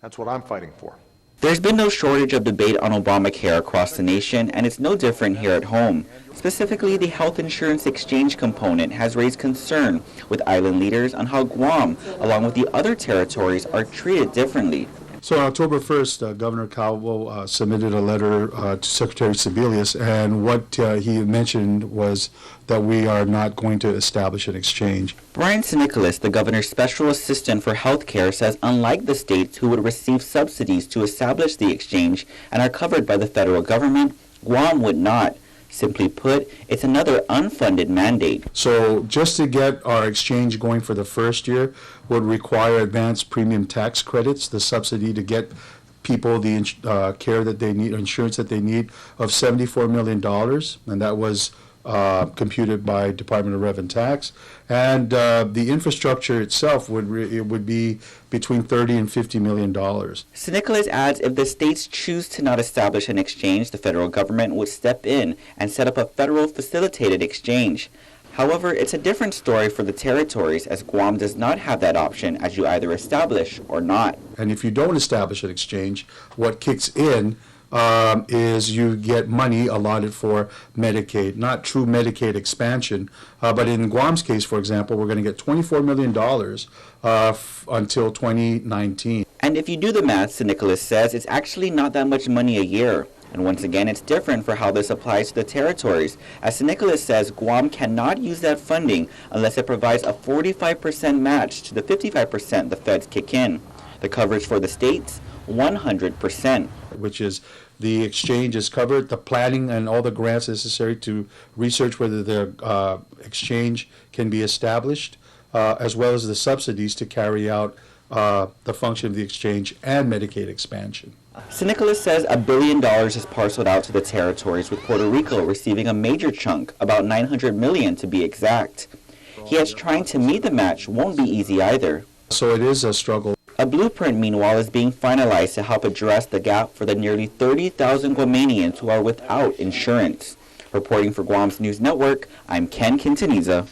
That's what I'm fighting for. There's been no shortage of debate on Obamacare across the nation, and it's no different here at home. Specifically, the health insurance exchange component has raised concern with island leaders on how Guam, along with the other territories, are treated differently. So on October 1st, Governor Calvo submitted a letter to Secretary Sebelius, and what he mentioned was that we are not going to establish an exchange. Brian Nicholas, the governor's special assistant for health care, says unlike the states who would receive subsidies to establish the exchange and are covered by the federal government, Guam would not. Simply put, it's another unfunded mandate. So just to get our exchange going for the first year would require advanced premium tax credits, the subsidy to get people the care that they need, insurance that they need, of $74 million, and that was computed by Department of Rev and Tax, and the infrastructure itself would be between $30 and $50 million. Nicholas adds if the states choose to not establish an exchange, the federal government would step in and set up a federal facilitated exchange. However, it's a different story for the territories, as Guam does not have that option, as you either establish or not. And if you don't establish an exchange, what kicks in is you get money allotted for Medicaid, not true Medicaid expansion. But in Guam's case, for example, we're going to get $24 million until 2019. And if you do the math, Nicholas says, it's actually not that much money a year. And once again, it's different for how this applies to the territories. As Nicholas says, Guam cannot use that funding unless it provides a 45% match to the 55% the feds kick in. The coverage for the states, 100%. Which is the exchange is covered, the planning and all the grants necessary to research whether the exchange can be established, as well as the subsidies to carry out the function of the exchange and Medicaid expansion. Nicholas says $1 billion is parceled out to the territories, with Puerto Rico receiving a major chunk, about $900 million to be exact. He adds trying to meet the match won't be easy either. So it is a struggle. A blueprint, meanwhile, is being finalized to help address the gap for the nearly 30,000 Guamanians who are without insurance. Reporting for Guam's News Network, I'm Ken Quintaniza.